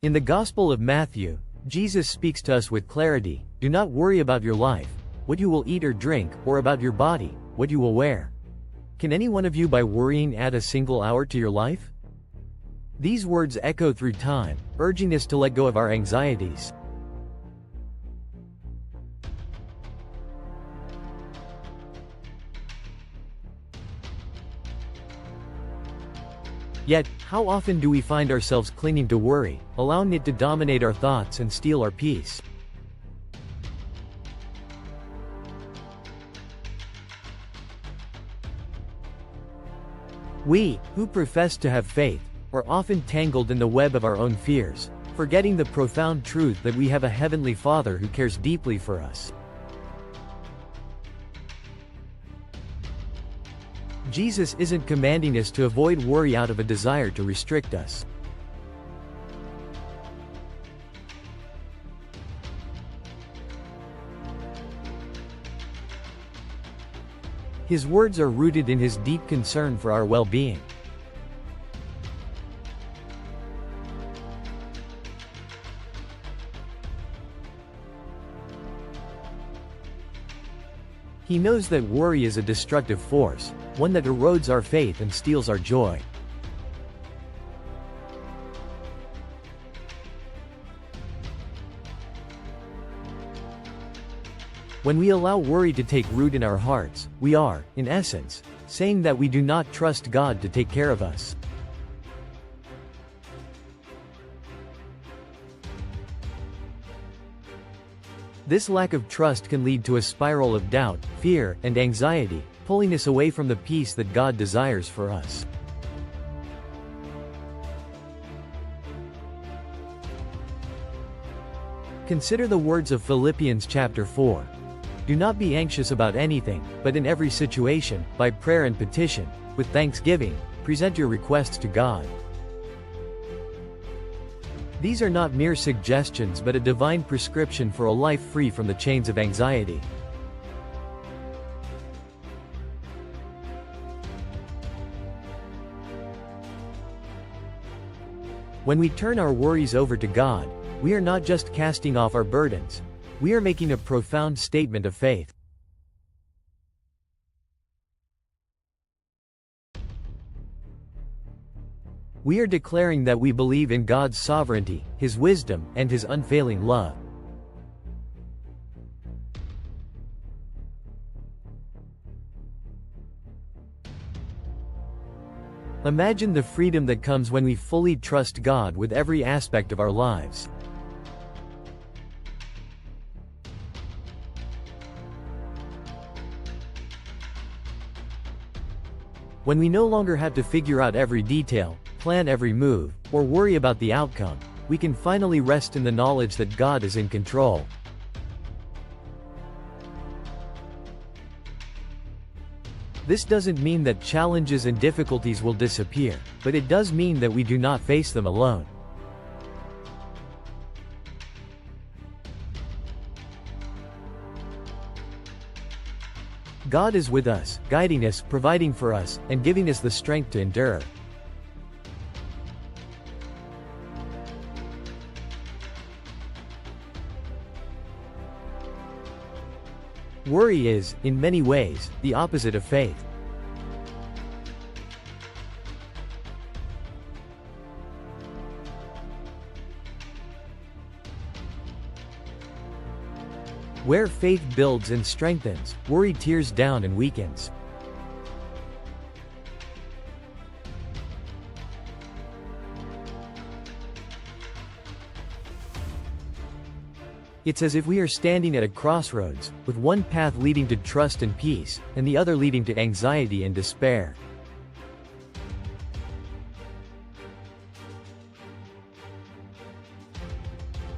In the Gospel of Matthew, Jesus speaks to us with clarity. Do not worry about your life, what you will eat or drink, or about your body, what you will wear. Can any one of you by worrying add a single hour to your life? These words echo through time, urging us to let go of our anxieties. Yet, how often do we find ourselves clinging to worry, allowing it to dominate our thoughts and steal our peace? We, who profess to have faith, are often tangled in the web of our own fears, forgetting the profound truth that we have a heavenly Father who cares deeply for us. Jesus isn't commanding us to avoid worry out of a desire to restrict us. His words are rooted in his deep concern for our well-being. He knows that worry is a destructive force, one that erodes our faith and steals our joy. When we allow worry to take root in our hearts, we are, in essence, saying that we do not trust God to take care of us. This lack of trust can lead to a spiral of doubt, fear, and anxiety, pulling us away from the peace that God desires for us. Consider the words of Philippians chapter 4. Do not be anxious about anything, but in every situation, by prayer and petition, with thanksgiving, present your requests to God. These are not mere suggestions but a divine prescription for a life free from the chains of anxiety. When we turn our worries over to God, we are not just casting off our burdens, we are making a profound statement of faith. We are declaring that we believe in God's sovereignty, His wisdom, and His unfailing love. Imagine the freedom that comes when we fully trust God with every aspect of our lives. When we no longer have to figure out every detail, plan every move, or worry about the outcome, we can finally rest in the knowledge that God is in control. This doesn't mean that challenges and difficulties will disappear, but it does mean that we do not face them alone. God is with us, guiding us, providing for us, and giving us the strength to endure. Worry is, in many ways, the opposite of faith. Where faith builds and strengthens, worry tears down and weakens. It's as if we are standing at a crossroads, with one path leading to trust and peace, and the other leading to anxiety and despair.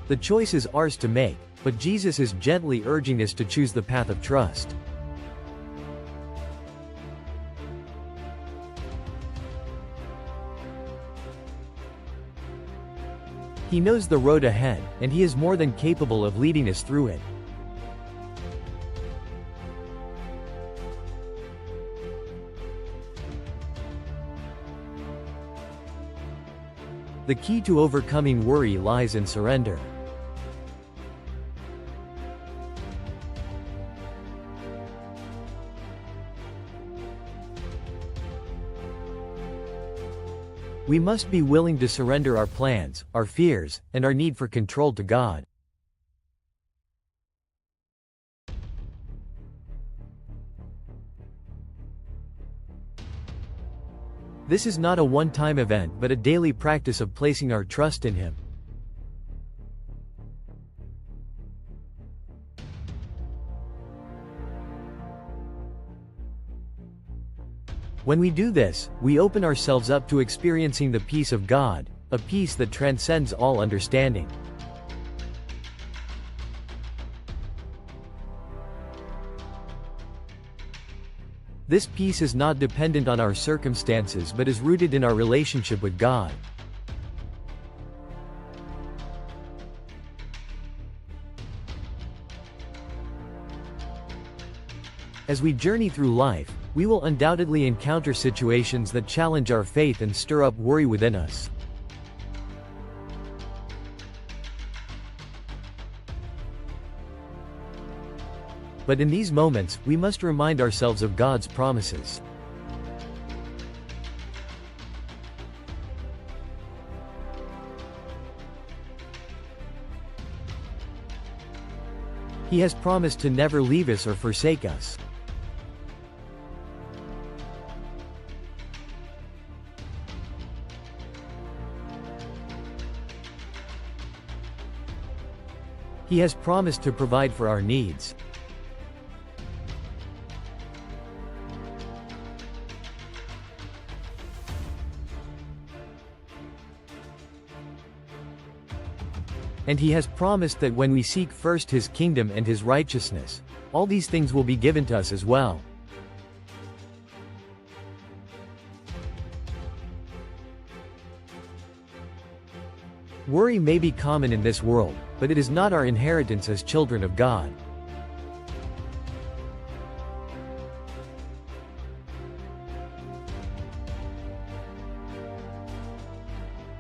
The choice is ours to make, but Jesus is gently urging us to choose the path of trust. He knows the road ahead, and He is more than capable of leading us through it. The key to overcoming worry lies in surrender. We must be willing to surrender our plans, our fears, and our need for control to God. This is not a one-time event but a daily practice of placing our trust in Him. When we do this, we open ourselves up to experiencing the peace of God, a peace that transcends all understanding. This peace is not dependent on our circumstances but is rooted in our relationship with God. As we journey through life, we will undoubtedly encounter situations that challenge our faith and stir up worry within us. But in these moments, we must remind ourselves of God's promises. He has promised to never leave us or forsake us. He has promised to provide for our needs. And He has promised that when we seek first His kingdom and His righteousness, all these things will be given to us as well. Worry may be common in this world, but it is not our inheritance as children of God.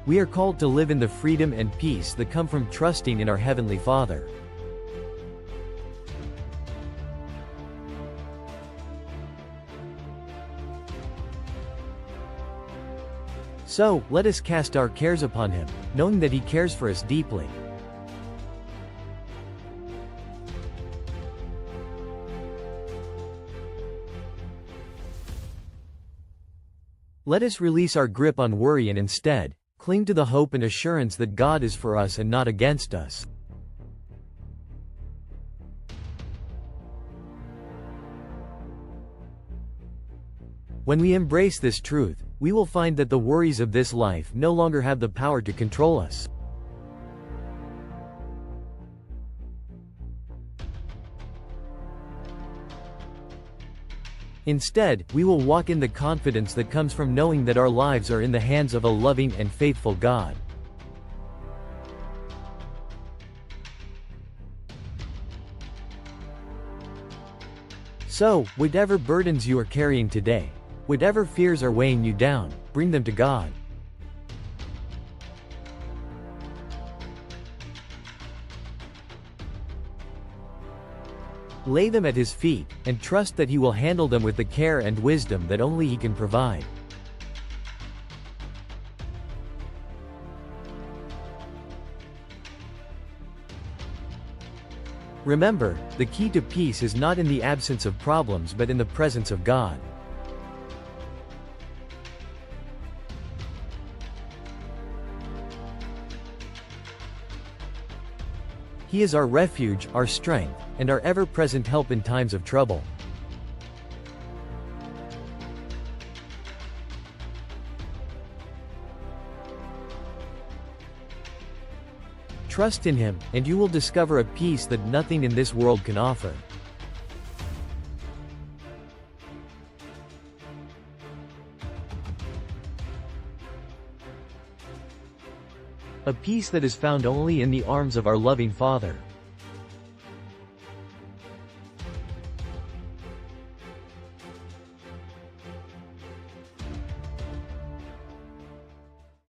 We are called to live in the freedom and peace that come from trusting in our Heavenly Father. So, let us cast our cares upon Him, knowing that He cares for us deeply. Let us release our grip on worry and instead, cling to the hope and assurance that God is for us and not against us. When we embrace this truth, we will find that the worries of this life no longer have the power to control us. Instead, we will walk in the confidence that comes from knowing that our lives are in the hands of a loving and faithful God. So, whatever burdens you are carrying today, whatever fears are weighing you down, bring them to God. Lay them at His feet, and trust that He will handle them with the care and wisdom that only He can provide. Remember, the key to peace is not in the absence of problems but in the presence of God. He is our refuge, our strength, and our ever-present help in times of trouble. Trust in Him, and you will discover a peace that nothing in this world can offer. A peace that is found only in the arms of our loving Father.